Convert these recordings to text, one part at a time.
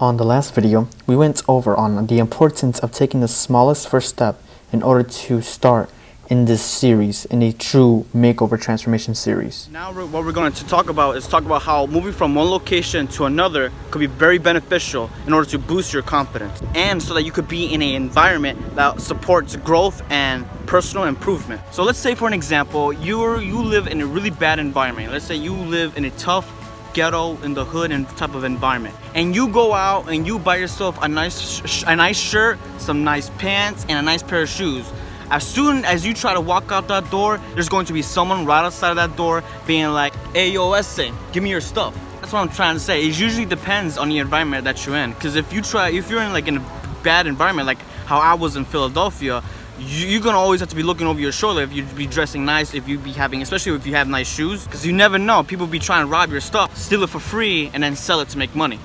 On the last video, we went over on the importance of taking the smallest first step in order to start in this series, in a true makeover transformation series. Now what we're going to talk about how moving from one location to another could be very beneficial in order to boost your confidence, and so that you could be in an environment that supports growth and personal improvement. So let's say, for an example, you live in a really bad environment. Let's say you live in a tough ghetto, in the hood and type of environment, and you go out and you buy yourself a nice shirt, some nice pants, and a nice pair of shoes. As soon as you try to walk out that door, there's going to be someone right outside of that door being like, "Hey, yo, Ese, give me your stuff." That's what I'm trying to say. It usually depends on the environment that you're in, because if you're in like in a bad environment, like how I was in Philadelphia, you're gonna always have to be looking over your shoulder if you be dressing nice, if you be having, especially if you have nice shoes, because you never know, people be trying to rob your stuff, steal it for free, and then sell it to make money.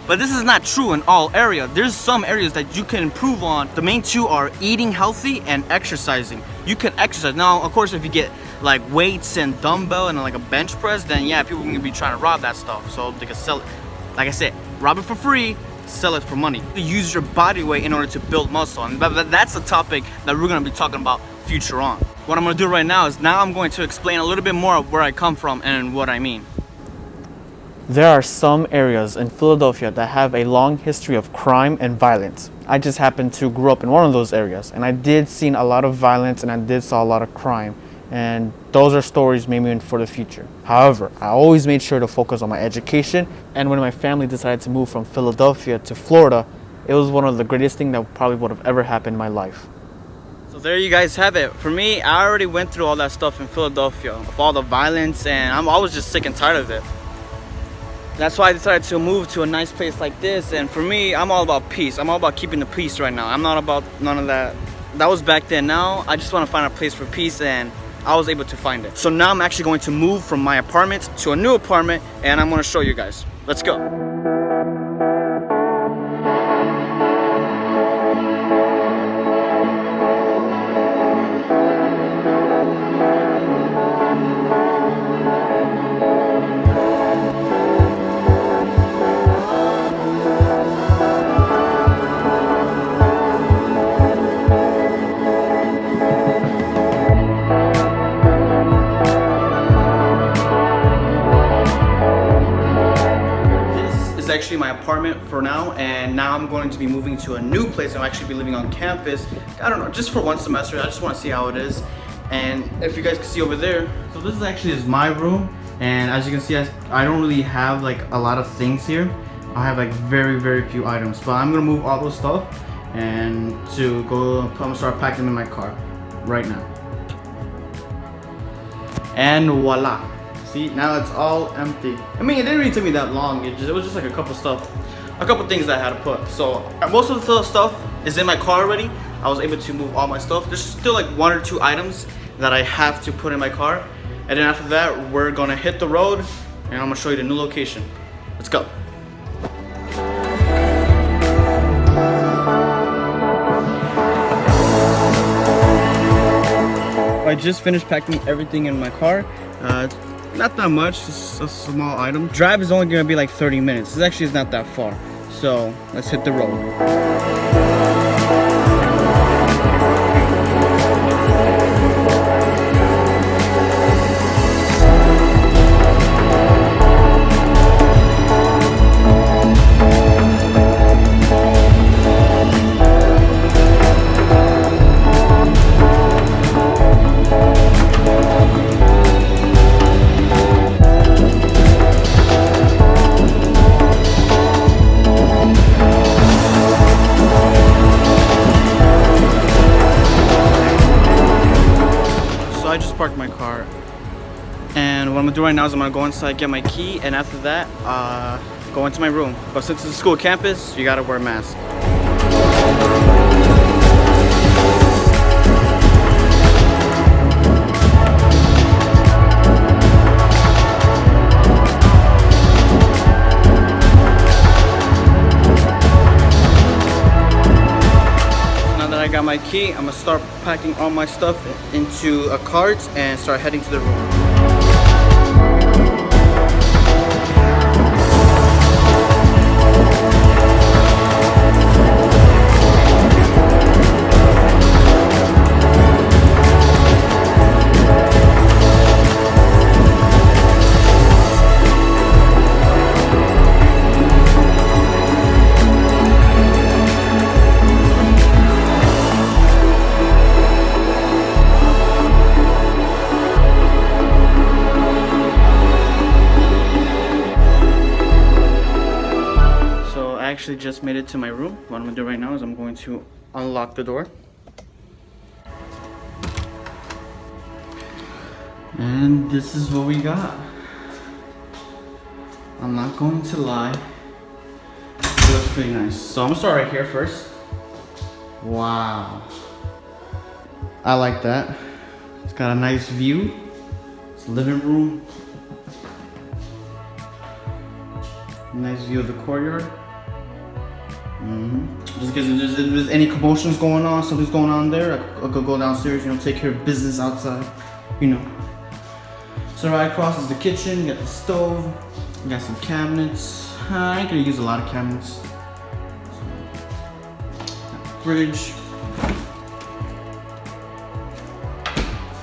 But this is not true in all areas. There's some areas that you can improve on. The main two are eating healthy and exercising. You can exercise. Now, of course, if you get like weights and dumbbell and like a bench press, then yeah, people can be trying to rob that stuff. So they can sell it. Like I said, rob it for free, sell it for money. You use your body weight in order to build muscle. And that's a topic that we're gonna be talking about future on. What I'm gonna do right now is I'm going to explain a little bit more of where I come from and what I mean. There are some areas in Philadelphia that have a long history of crime and violence. I just happened to grow up in one of those areas, and I did see a lot of violence and I did saw a lot of crime, and those are stories maybe for the future. However, I always made sure to focus on my education, and when my family decided to move from Philadelphia to Florida, it was one of the greatest things that probably would have ever happened in my life. So there you guys have it. For me, I already went through all that stuff in Philadelphia, with all the violence, and I was just sick and tired of it. That's why I decided to move to a nice place like this. And for me, I'm all about peace. I'm all about keeping the peace right now. I'm not about none of that. That was back then. Now I just want to find a place for peace, and I was able to find it. So now I'm actually going to move from my apartment to a new apartment, and I'm going to show you guys. Let's go. Actually my apartment for now, and now I'm going to be moving to a new place. I'll actually be living on campus, I don't know, just for one semester. I just want to see how it is. And if you guys can see over there, so this is my room, and as you can see, I don't really have like a lot of things here. I have like very few items, but I'm gonna move all those stuff and I'm gonna start packing them in my car right now. And voila. See, now it's all empty. I mean, it didn't really take me that long. It was just like a couple things that I had to put. So most of the stuff is in my car already. I was able to move all my stuff. There's still like one or two items that I have to put in my car. And then after that, we're gonna hit the road, and I'm gonna show you the new location. Let's go. I just finished packing everything in my car. Not that much, just a small item. Drive is only gonna be like 30 minutes. This actually is not that far. So let's hit the road. I just parked my car, and what I'm gonna do right now is I'm gonna go inside, get my key, and after that, go into my room. But since it's a school campus, you gotta wear a mask. I got my key. I'm gonna start packing all my stuff into a cart and start heading to the room. actually just made it to my room. What I'm gonna do right now is I'm going to unlock the door. And this is what we got. I'm not going to lie. It looks pretty nice. So I'm gonna start right here first. Wow. I like that. It's got a nice view. It's a living room. Nice view of the courtyard. Just because if there's any commotions going on, something's going on there, I could go downstairs, you know, take care of business outside, you know. So right across is the kitchen. You got the stove. You got some cabinets. I ain't gonna use a lot of cabinets. Fridge.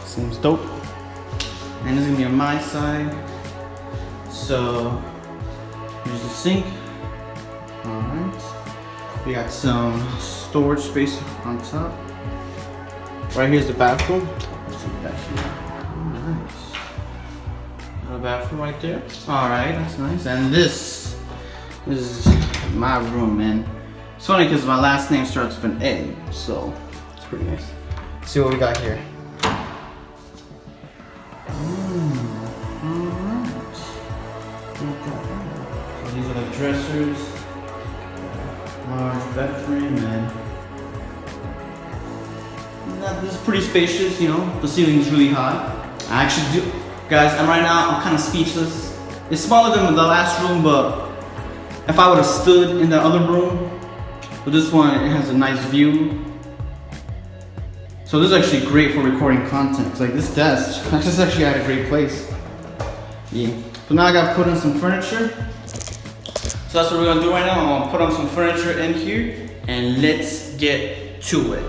Seems dope. And this is gonna be on my side. So here's the sink. Alright. We got some storage space on top. Right here's the bathroom. Nice. A bathroom right there. Alright, that's nice. And this is my room, man. It's funny because my last name starts with an A, so it's pretty nice. Let's see what we got here. Alright. So these are the dressers. Large bed frame, and this is pretty spacious, you know. The ceiling's really high. I actually do, guys, I'm kind of speechless. It's smaller than the last room, but if I would have stood in the other room, but this one, it has a nice view. So this is actually great for recording content. It's like this desk, this is actually at a great place. Yeah. So now I gotta put in some furniture. So that's what we're gonna do right now. I'm gonna put on some furniture in here and let's get to it.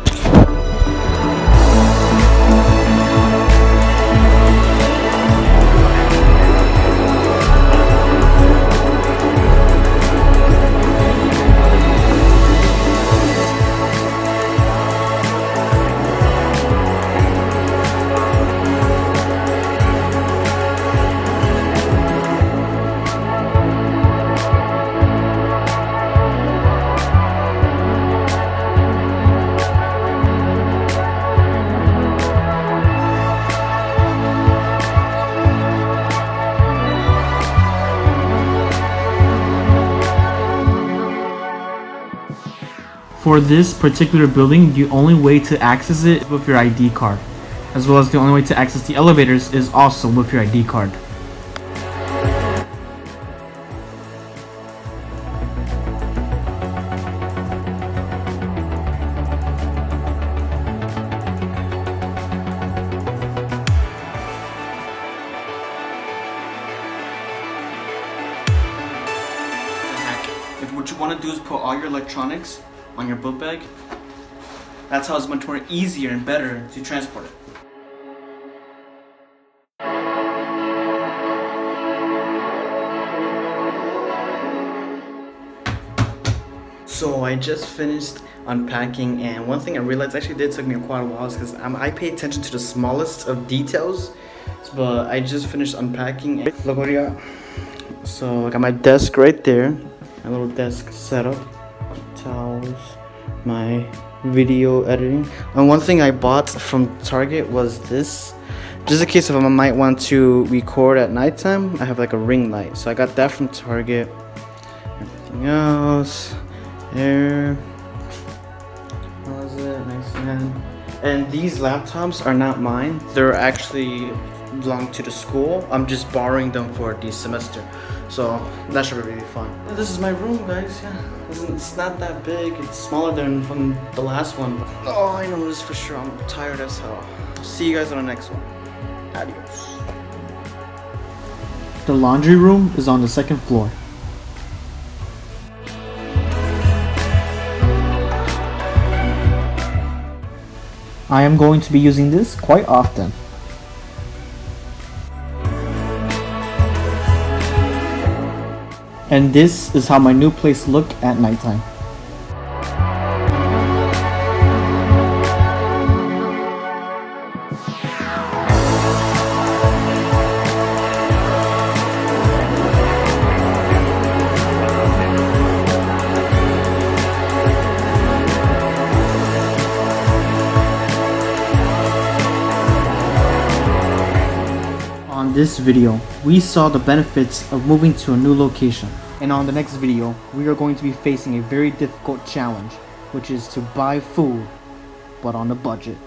For this particular building, the only way to access it is with your ID card, as well as the only way to access the elevators is also with your ID card. If what you want to do is put all your electronics on your book bag, that's how it's much more easier and better to transport it. So I just finished unpacking, and one thing I realized actually did took me quite a while is because I pay attention to the smallest of details, but I just finished unpacking. Look what I got. So I got my desk right there, my little desk setup. Towels, my video editing, and one thing I bought from Target was this, just in case if I might want to record at nighttime. I have like a ring light, so I got that from Target. Everything else there, how is it? Nice. And these laptops are not mine, they're actually belong to the school. I'm just borrowing them for the semester, so that should be really fun. This is my room, guys. Yeah, it's not that big. It's smaller than from the last one. Oh, I know this for sure. I'm tired as hell. See you guys on the next one. Adios. The laundry room is on the second floor. I am going to be using this quite often. And this is how my new place look at nighttime. this video, we saw the benefits of moving to a new location. And on the next video, we are going to be facing a very difficult challenge, which is to buy food, but on a budget.